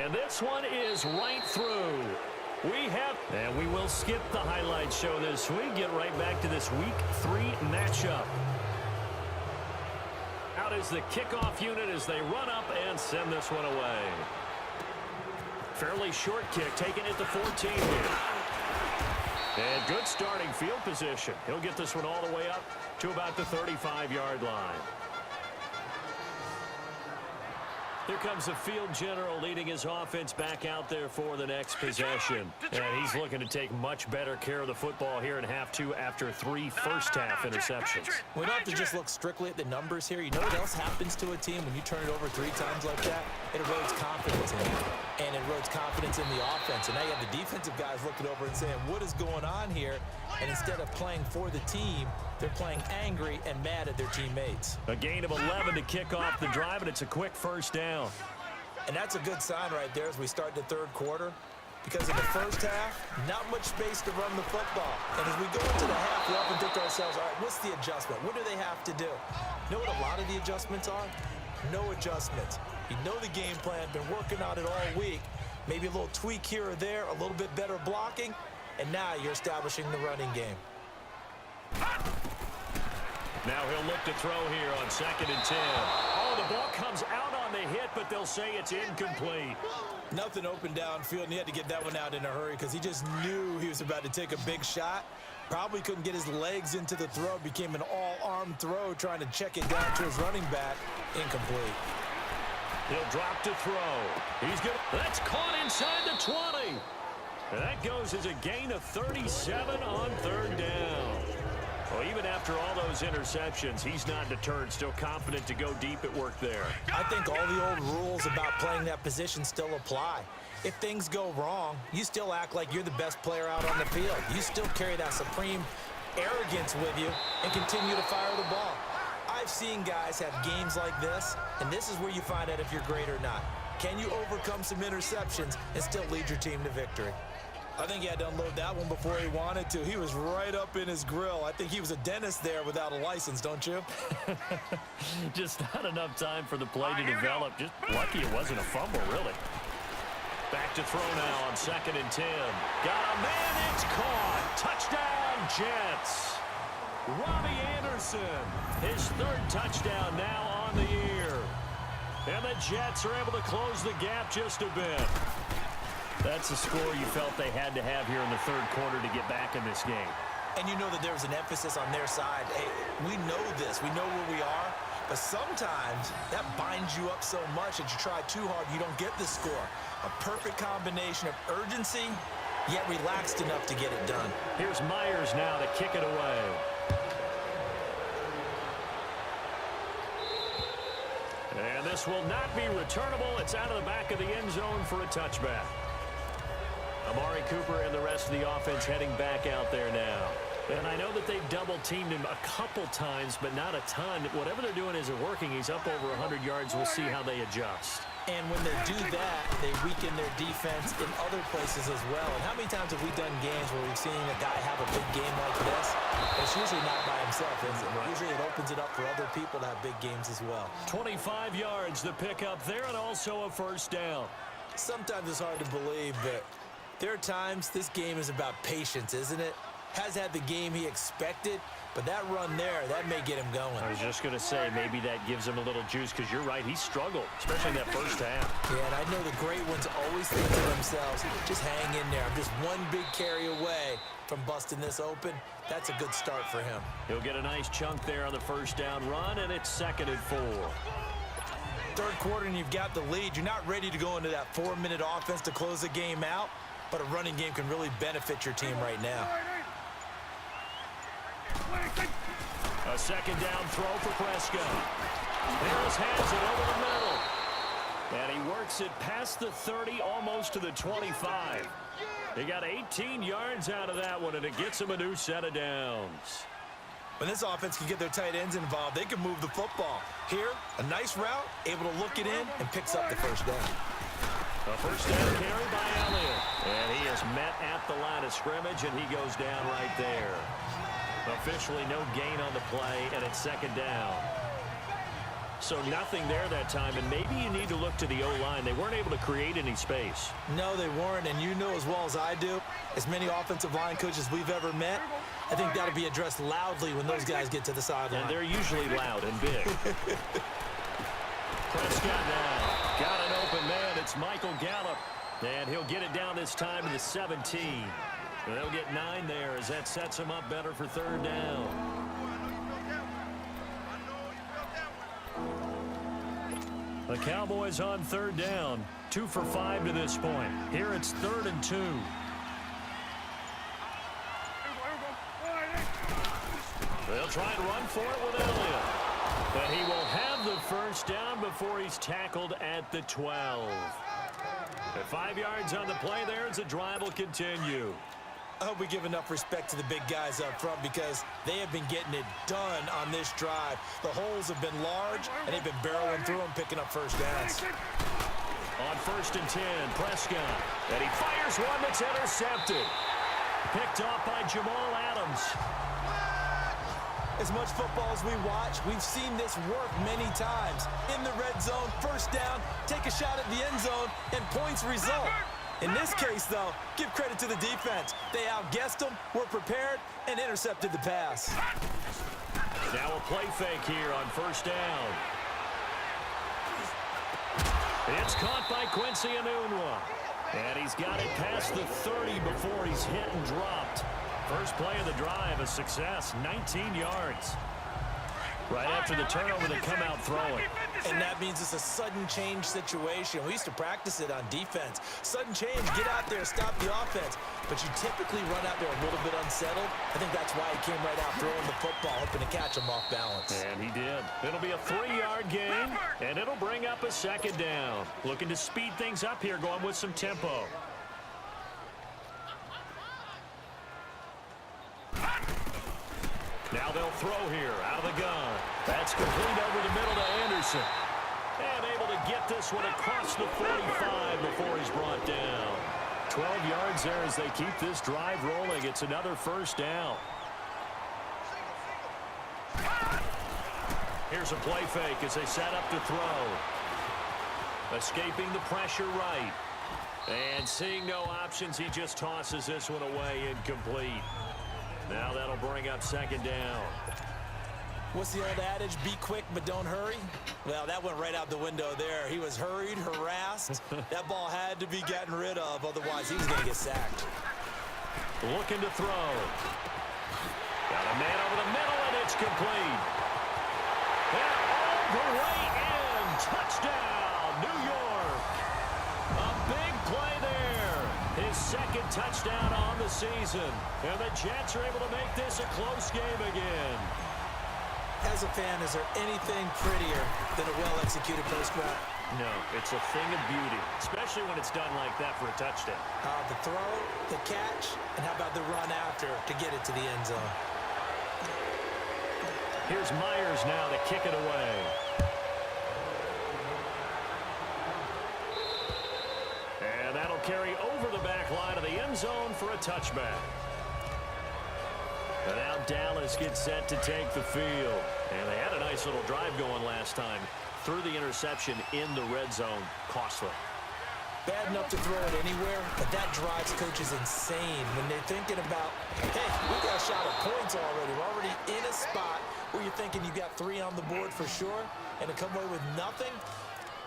And this one is right through. And we will skip the highlight show this week. Get right back to this Week 3 matchup. Out is the kickoff unit as they run up and send this one away. Fairly short kick, taking it to 14 here. And good starting field position. He'll get this one all the way up to about the 35-yard line. Here comes the field general leading his offense back out there for the next possession. And he's looking to take much better care of the football here in half two after 3 first-half interceptions. We don't have to just look strictly at the numbers here. You know what else happens to a team when you turn it over 3 times like that? It erodes confidence in you, and it erodes confidence in the offense. And now you have the defensive guys looking over and saying, what is going on here? And instead of playing for the team, they're playing angry and mad at their teammates. A gain of 11 to kick off the drive, and it's a quick first down. And that's a good sign right there as we start the third quarter. Because in the first half, not much space to run the football. And as we go into the half, we often think to ourselves, all right, what's the adjustment? What do they have to do? You know what a lot of the adjustments are? No adjustments. You know the game plan, been working on it all week. Maybe a little tweak here or there, a little bit better blocking, and now you're establishing the running game. Now he'll look to throw here on 2nd and 10. Oh, the ball comes out on the hit, but they'll say it's incomplete. Nothing open downfield, and he had to get that one out in a hurry because he just knew he was about to take a big shot. Probably couldn't get his legs into the throw. Became an all-arm throw trying to check it down to his running back. Incomplete. He'll drop to throw. He's good. That's caught inside the 20. And that goes as a gain of 37 on 3rd down. Well, even after all those interceptions, he's not deterred, still confident to go deep at work there. I think all the old rules about playing that position still apply. If things go wrong, you still act like you're the best player out on the field. You still carry that supreme arrogance with you and continue to fire the ball. I've seen guys have games like this, and this is where you find out if you're great or not. Can you overcome some interceptions and still lead your team to victory? I think he had to unload that one before he wanted to. He was right up in his grill. I think he was a dentist there without a license, don't you? Just not enough time for the play to develop. Just lucky it wasn't a fumble, really. Back to throw now on 2nd and 10. Got a man, it's caught. Touchdown, Jets. Robbie Anderson, his 3rd touchdown now on the year. And the Jets are able to close the gap just a bit. That's the score you felt they had to have here in the 3rd quarter to get back in this game. And you know that there's an emphasis on their side. Hey, we know this. We know where we are. But sometimes that binds you up so much that you try too hard, you don't get the score. A perfect combination of urgency, yet relaxed enough to get it done. Here's Myers now to kick it away. And this will not be returnable. It's out of the back of the end zone for a touchback. Amari Cooper and the rest of the offense heading back out there now. And I know that they've double-teamed him a couple times, but not a ton. Whatever they're doing isn't working. He's up over 100 yards. We'll see how they adjust. And when they do that, they weaken their defense in other places as well. And how many times have we done games where we've seen a guy have a big game like this? It's usually not by himself, is it? Usually it opens it up for other people to have big games as well. 25 yards the pickup there, and also a first down. Sometimes it's hard to believe, but there are times this game is about patience, isn't it? Has had the game he expected, but that run there, that may get him going. I was just going to say, maybe that gives him a little juice, because you're right, he struggled, especially in that first half. Yeah, and I know the great ones always think to themselves, just hang in there. I'm just one big carry away from busting this open. That's a good start for him. He'll get a nice chunk there on the first down run, and it's 2nd and 4. 3rd quarter, and you've got the lead. You're not ready to go into that 4-minute offense to close the game out, but a running game can really benefit your team right now. A 2nd down throw for Prescott. Harris has it over the middle. And he works it past the 30, almost to the 25. He got 18 yards out of that one, and it gets him a new set of downs. When this offense can get their tight ends involved, they can move the football. Here, a nice route, able to look it in, and picks up the first down. A first down carry by Elliott. And he is met at the line of scrimmage, and he goes down right there. Officially no gain on the play, and it's 2nd down. So nothing there that time, and maybe you need to look to the O-line. They weren't able to create any space. No, they weren't, and you know as well as I do, as many offensive line coaches we've ever met, I think that'll be addressed loudly when those guys get to the sideline. And they're usually loud and big. Prescott now. Got an open man. It's Michael Gallup. And he'll get it down this time to the 17. And they'll get 9 there as that sets him up better for 3rd down. The Cowboys on 3rd down. 2 for 5 to this point. Here it's 3rd and 2. They'll try and run for it with Elliott. But he will have the first down before he's tackled at the 12. At 5 yards on the play there as the drive will continue. I hope we give enough respect to the big guys up front because they have been getting it done on this drive. The holes have been large, and they've been barreling through them, picking up first downs. On 1st and 10, Prescott. And he fires one that's intercepted. Picked off by Jamal Adams. As much football as we watch, we've seen this work many times. In the red zone, first down, take a shot at the end zone, and points result. In this case, though, give credit to the defense. They outguessed them, were prepared, and intercepted the pass. Now a play fake here on 1st down. It's caught by Quincy Enunwa. And he's got it past the 30 before he's hit and dropped. First play of the drive, a success, 19 yards. Right after the turnover, they come out throwing. And that means it's a sudden change situation. We used to practice it on defense. Sudden change, get out there, stop the offense. But you typically run out there a little bit unsettled. I think that's why he came right out throwing the football, hoping to catch him off balance. And he did. It'll be a 3-yard gain, and it'll bring up a 2nd down. Looking to speed things up here, going with some tempo. Now they'll throw here out of the gun. That's complete over the middle to Anderson. And able to get this one across the 45 before he's brought down. 12 yards there as they keep this drive rolling. It's another first down. Here's a play fake as they set up to throw. Escaping the pressure right. And seeing no options, he just tosses this one away incomplete. Now that'll bring up 2nd down. What's the old adage? Be quick, but don't hurry. Well, that went right out the window there. He was hurried, harassed. That ball had to be gotten rid of. Otherwise, he was going to get sacked. Looking to throw. Got a man over the middle, and it's complete. And all the way in. Touchdown, New York. A big play there. His 2nd touchdown on the season. And the Jets are able to make this a close game again. As a fan, is there anything prettier than a well-executed post route? No, it's a thing of beauty, especially when it's done like that for a touchdown. The throw, the catch, and how about the run after to get it to the end zone? Here's Myers now to kick it away. And that'll carry over the back line of the end zone for a touchback. And now Dallas gets set to take the field. And they had a nice little drive going last time. Threw the interception in the red zone. Costly. Bad enough to throw it anywhere, but that drives coaches insane when they're thinking about, hey, we got a shot at points already. We're already in a spot where you're thinking you got 3 on the board for sure, and to come away with nothing,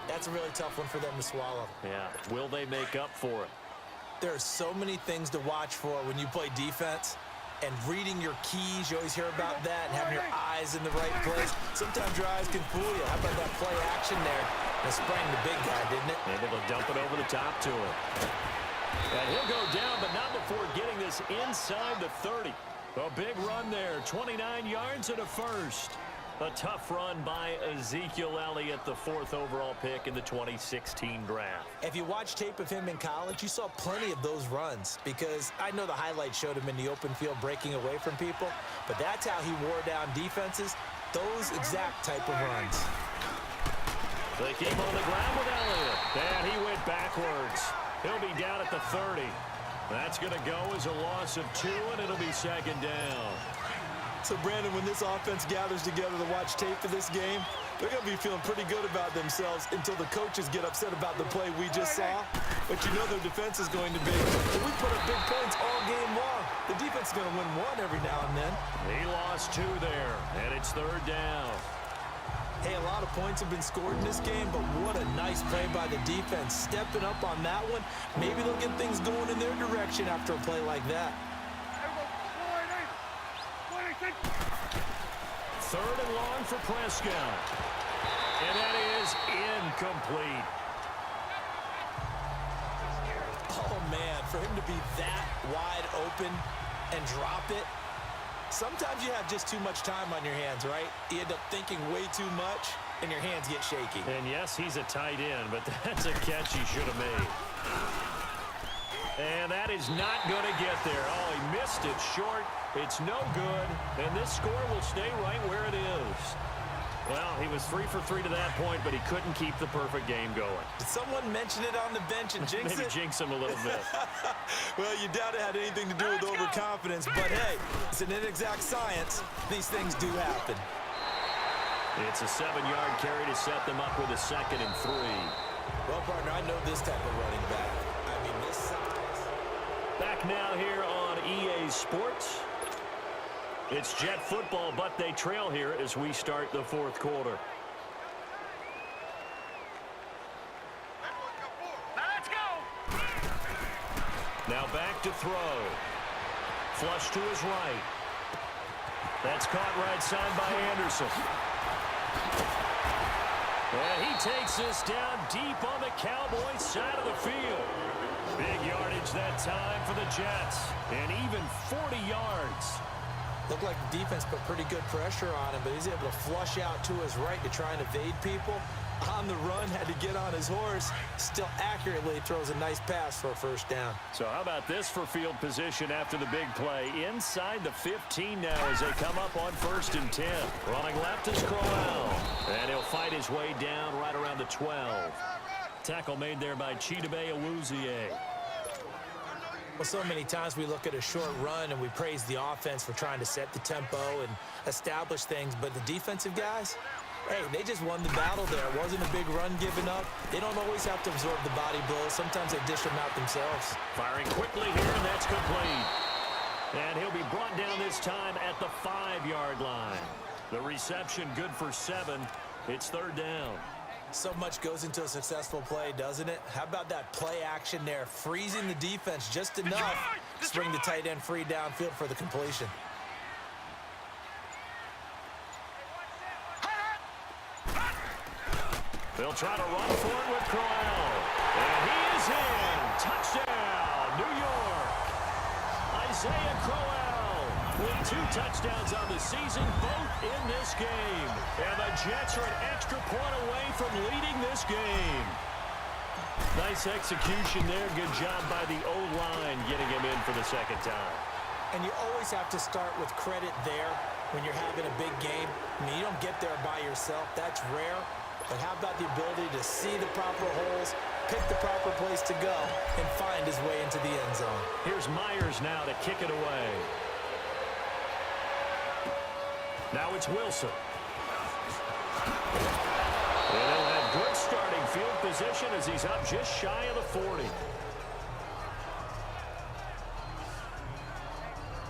that's a really tough one for them to swallow. Yeah, will they make up for it? There are so many things to watch for when you play defense. And reading your keys, you always hear about that, and having your eyes in the right place. Sometimes your eyes can fool you. How about that play action there? That sprang the big guy, didn't it? Able to dump it over the top to him. And he'll go down, but not before getting this inside the 30. A big run there, 29 yards and a first. A tough run by Ezekiel Elliott, the 4th overall pick in the 2016 draft. If you watch tape of him in college, you saw plenty of those runs because I know the highlights showed him in the open field breaking away from people, but that's how he wore down defenses, those exact type of runs. They keep on the ground with Elliott, and he went backwards. He'll be down at the 30. That's going to go as a loss of 2, and it'll be 2nd down. So, Brandon, when this offense gathers together to watch tape for this game, They're going to be feeling pretty good about themselves until the coaches get upset about the play we just saw. But you know their defense is going to be, if we put up big points all game long, the defense is going to win one every now and then. He lost 2 there, and it's 3rd down. Hey, a lot of points have been scored in this game, but what a nice play by the defense. Stepping up on that one, maybe they'll get things going in their direction after a play like that. 3rd and long for Prescott. And that is incomplete. Oh, man, for him to be that wide open and drop it. Sometimes you have just too much time on your hands, right? You end up thinking way too much, and your hands get shaky. And yes, he's a tight end, but that's a catch he should have made. And that is not going to get there. Oh, he missed it short. It's no good, and this score will stay right where it is. Well, he was 3 for 3 to that point, but he couldn't keep the perfect game going. Did someone mention it on the bench and jinx it? Maybe jinx him a little bit. Well, you doubt it had anything to do with overconfidence, but hey, it's an inexact science. These things do happen. It's a 7-yard carry to set them up with a 2nd and 3. Well, partner, I know this type of running back. I mean, this size. Back now here on EA Sports. It's Jet football, but they trail here as we start the 4th quarter. Let's go. Now back to throw. Flush to his right. That's caught right side by Anderson. And he takes this down deep on the Cowboys side of the field. Big yardage that time for the Jets. And even 40 yards. Looked like the defense put pretty good pressure on him, but he's able to flush out to his right to try and evade people. On the run, had to get on his horse. Still accurately throws a nice pass for a 1st down. So how about this for field position after the big play? Inside the 15 now as they come up on 1st and 10. Running left is Crowell. And he'll fight his way down right around the 12. Tackle made there by Chidobe Awuzie. Well, so many times we look at a short run and we praise the offense for trying to set the tempo and establish things, but the defensive guys, hey, they just won the battle there. It wasn't a big run given up. They don't always have to absorb the body blows. Sometimes they dish them out themselves. Firing quickly here, and that's complete. And he'll be brought down this time at the 5-yard line. The reception good for 7. It's 3rd down. So much goes into a successful play, doesn't it? How about that play action there? Freezing the defense just enough to bring the tight end free downfield for the completion. They'll try to run for it with Crowell. And he is in. Touchdown, New York. Isaiah Crowell with 2 touchdowns on the season, both in this game. And the Jets are an extra point away from leading this game. Nice execution there. Good job by the O-line getting him in for the 2nd time. And you always have to start with credit there when you're having a big game. I mean, you don't get there by yourself. That's rare. But how about the ability to see the proper holes, pick the proper place to go, and find his way into the end zone? Here's Myers now to kick it away. Now it's Wilson. And he'll have good starting field position as he's up just shy of the 40.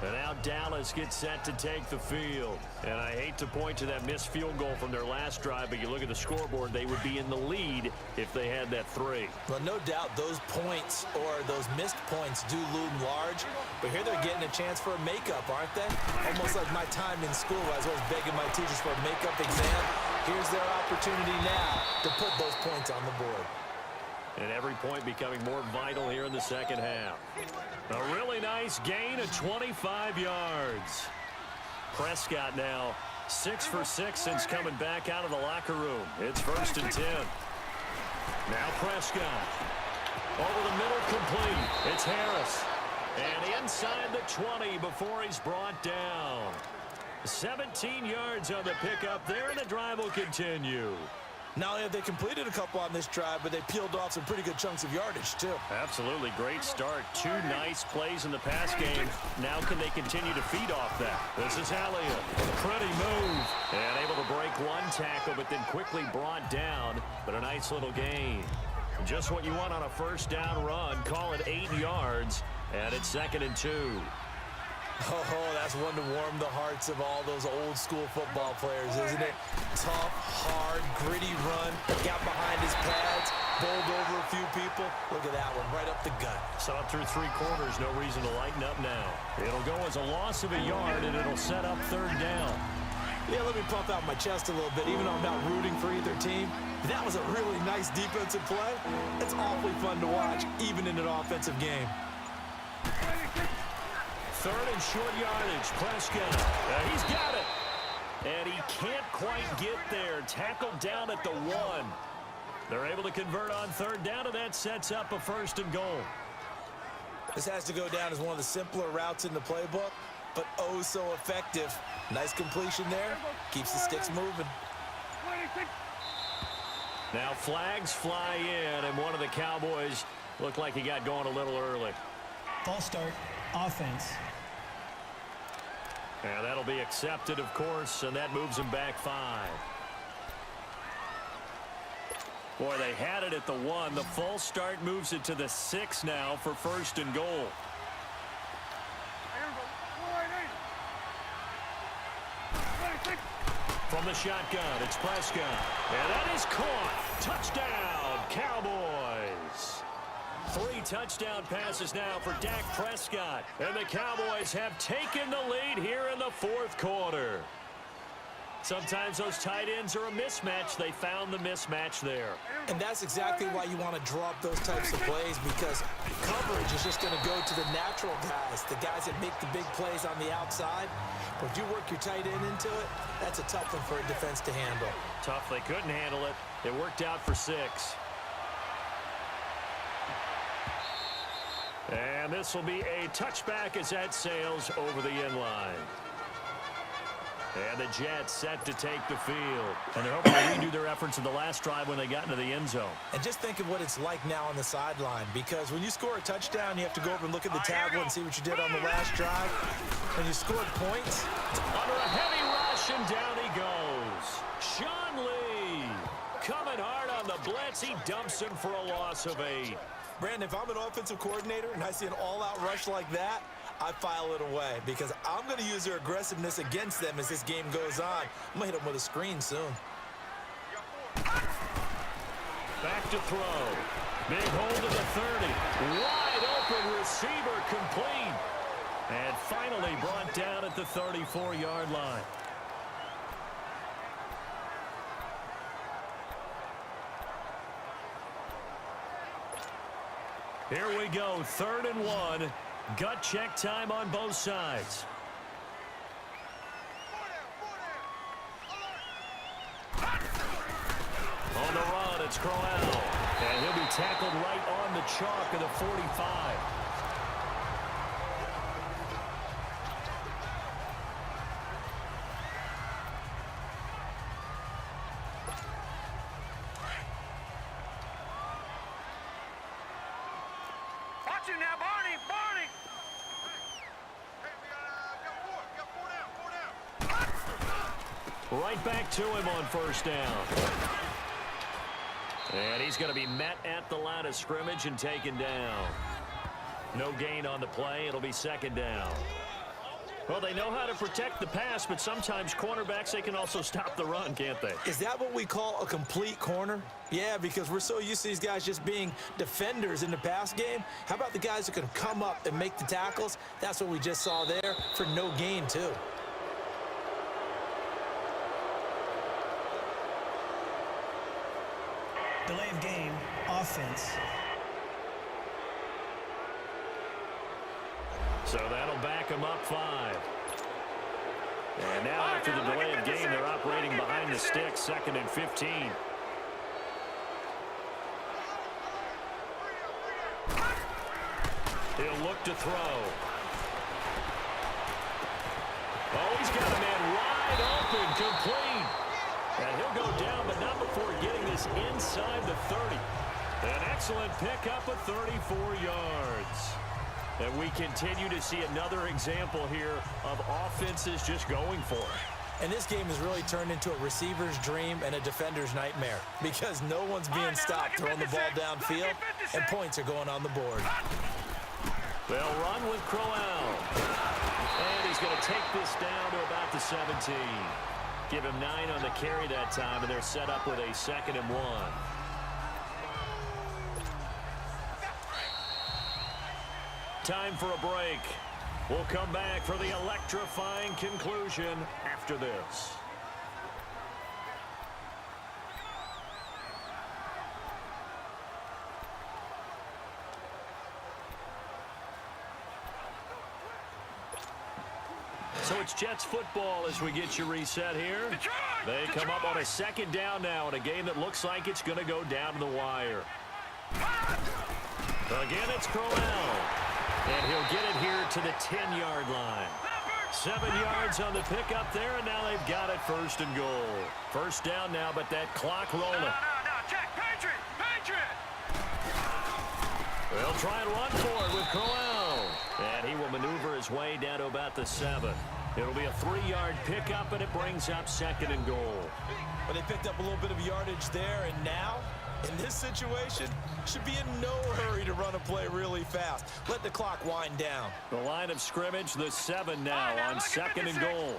And now Dallas gets set to take the field. And I hate to point to that missed field goal from their last drive, but you look at the scoreboard, they would be in the lead if they had that 3. Well, no doubt those points or those missed points do loom large. But here they're getting a chance for a makeup, aren't they? Almost like my time in school. I was always begging my teachers for a makeup exam. Here's their opportunity now to put those points on the board. And every point becoming more vital here in the 2nd half. A really nice gain of 25 yards. Prescott now 6 for 6 since coming back out of the locker room. It's 1st and 10. Now Prescott. Over the middle, complete. It's Harris. And inside the 20 before he's brought down. 17 yards on the pickup there, and the drive will continue. Not only have they completed a couple on this drive, but they peeled off some pretty good chunks of yardage, too. Absolutely great start. 2 nice plays in the pass game. Now can they continue to feed off that? This is Elliott. Pretty move. And able to break one tackle, but then quickly brought down. But a nice little gain. Just what you want on a first down run. Call it 8 yards. And it's 2nd and 2. Oh, that's one to warm the hearts of all those old school football players, isn't it? Tough, hard, gritty run. Got behind his pads, bowled over a few people. Look at that one, right up the gut. Saw it through 3 quarters. No reason to lighten up now. It'll go as a loss of a yard, and it'll set up 3rd down. Yeah, let me pump out my chest a little bit, even though I'm not rooting for either team. That was a really nice defensive play. It's awfully fun to watch, even in an offensive game. 3rd and short yardage. Prescott. He's got it. And he can't quite get there. Tackled down at the 1. They're able to convert on 3rd down, and that sets up a 1st and goal. This has to go down as one of the simpler routes in the playbook, but oh so effective. Nice completion there. Keeps the sticks moving. Now flags fly in, and one of the Cowboys looked like he got going a little early. False start. Offense. And that'll be accepted, of course, and that moves him back 5. Boy, they had it at the 1. The false start moves it to the 6 now for 1st and goal. From the shotgun, it's Prescott. And that is caught. Touchdown, Cowboys. 3 touchdown passes now for Dak Prescott. And the Cowboys have taken the lead here in the 4th quarter. Sometimes those tight ends are a mismatch. They found the mismatch there. And that's exactly why you want to draw up those types of plays, because coverage is just going to go to the natural guys, the guys that make the big plays on the outside. But if you work your tight end into it, that's a tough one for a defense to handle. Tough. They couldn't handle it. It worked out for 6. And this will be a touchback as that sails over the end line. And the Jets set to take the field. And they're hoping to redo their efforts in the last drive when they got into the end zone. And just think of what it's like now on the sideline, because when you score a touchdown, you have to go over and look at the tablet and see what you did on the last drive. When you scored points. Under a heavy rush, and down he goes. Sean Lee coming hard on the blitz. He dumps him for a loss of 8. Brandon, if I'm an offensive coordinator and I see an all-out rush like that, I file it away, because I'm going to use their aggressiveness against them as this game goes on. I'm going to hit them with a screen soon. Back to throw. Big hold of the 30. Wide open receiver complete. And finally brought down at the 34-yard line. Here we go, 3rd and 1. Gut check time on both sides. On the run, it's Crowell. And he'll be tackled right on the chalk of the 45. Watch him now, Barney! Barney! Right back to him on 1st down. And he's going to be met at the line of scrimmage and taken down. No gain on the play. It'll be 2nd down. Well, they know how to protect the pass, but sometimes cornerbacks, they can also stop the run, can't they? Is that what we call a complete corner? Yeah, because we're so used to these guys just being defenders in the pass game. How about the guys who can come up and make the tackles? That's what we just saw there for no gain, too. Delay of game. Offense. So that'll back them up 5. And now after the delay of game, they're operating behind the sticks, 2nd and 15. He'll look to throw. Oh, he's got a man wide open, complete. And he'll go down, but not before getting this inside the 30. An excellent pickup of 34 yards. And we continue to see another example here of offenses just going for it. And this game has really turned into a receiver's dream and a defender's nightmare because no one's being stopped throwing the ball downfield, and points are going on the board. They'll run with Crowell. And he's going to take this down to about the 17. Give him 9 on the carry that time, and they're set up with a 2nd and 1. Time for a break. We'll come back for the electrifying conclusion after this. So it's Jets football as we get you reset here. They come up on a 2nd down now in a game that looks like it's going to go down to the wire. Again, it's Crowell. And he'll get it here to the 10-yard line. 7 yards on the pickup there, and now they've got it 1st and goal. 1st down now, but that clock rolling. No, check, Patriot! They'll try and run for it with Crowell. And he will maneuver his way down to about the 7. It'll be a 3-yard pickup, and it brings up 2nd and goal. But they picked up a little bit of yardage there, and now, in this situation, should be in no hurry to run a play really fast. Let the clock wind down. The line of scrimmage, the 7 now on 2nd and goal.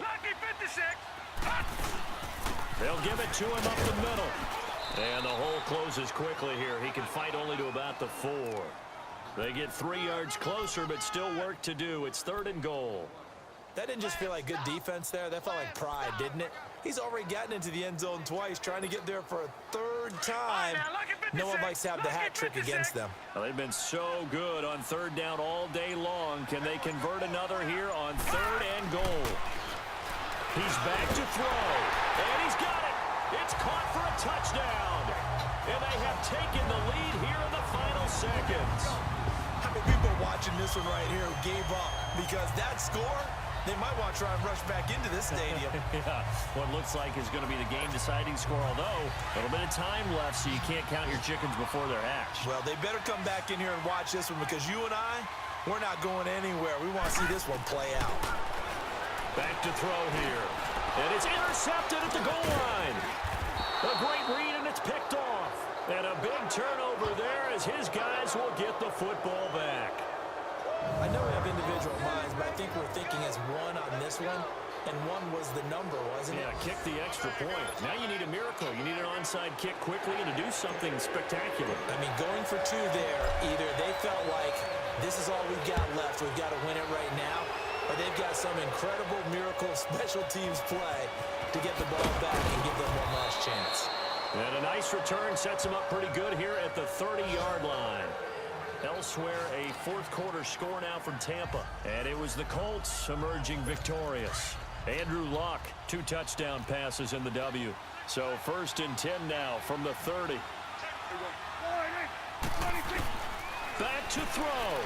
They'll give it to him up the middle. And the hole closes quickly here. He can fight only to about the 4. They get 3 yards closer, but still work to do. It's 3rd and goal. That didn't just feel like good defense there. That felt like pride, didn't it? He's already gotten into the end zone twice, trying to get there for a 3rd time. No one likes to have the hat trick against them. Well, they've been so good on 3rd down all day long. Can they convert another here on 3rd and goal? He's back to throw, and he's got it. It's caught for a touchdown. And they have taken the lead here in the final seconds. How many people watching this one right here who gave up? Because that score, they might want to try and rush back into this stadium. Yeah, what looks like is going to be the game-deciding score, although a little bit of time left, so you can't count your chickens before they're hatched. Well, they better come back in here and watch this one because you and I, we're not going anywhere. We want to see this one play out. Back to throw here. And it's intercepted at the goal line. A great read, and it's picked off. And a big turnover there as his guys will get the football back. I know we have individual minds, but I think we're thinking as one on this one, and 1 was the number, wasn't it? Yeah, kick the extra point. Now you need a miracle. You need an onside kick quickly and to do something spectacular. I mean, going for 2 there, either they felt like this is all we've got left, we've got to win it right now, or they've got some incredible miracle special teams play to get the ball back and give them one last chance. And a nice return sets him up pretty good here at the 30-yard line. Elsewhere, a 4th quarter score now from Tampa. And it was the Colts emerging victorious. Andrew Luck, 2 touchdown passes in the W. So 1st and 10 now from the 30. Back to throw.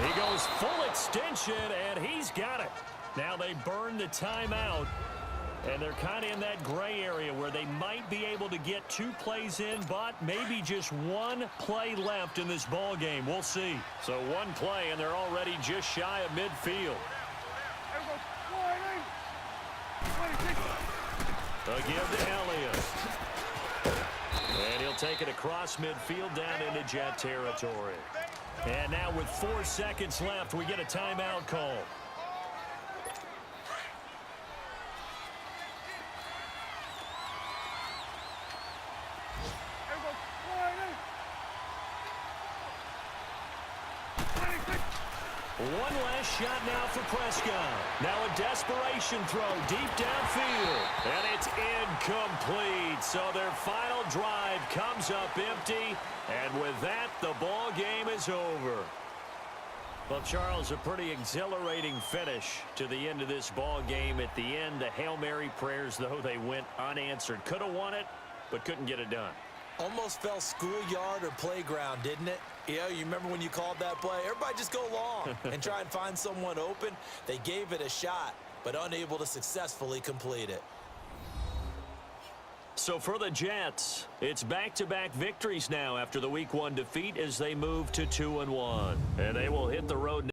He goes full extension, and he's got it. Now they burn the timeout. And they're kind of in that gray area where they might be able to get 2 plays in, but maybe just 1 play left in this ball game. We'll see. So 1 play, and they're already just shy of midfield. Again to Elliott. And he'll take it across midfield down into Jet territory. And now with 4 seconds left, we get a timeout call. One last shot now for Prescott. Now a desperation throw deep downfield. And it's incomplete. So their final drive comes up empty. And with that, the ball game is over. Well, Charles, a pretty exhilarating finish to the end of this ball game. At the end, the Hail Mary prayers, though, they went unanswered. Could have won it, but couldn't get it done. Almost fell schoolyard or playground, didn't it? Yeah, you remember when you called that play? Everybody just go long and try and find someone open. They gave it a shot, but unable to successfully complete it. So for the Jets, it's back-to-back victories now after the Week 1 defeat as they move to 2-1. And they will hit the road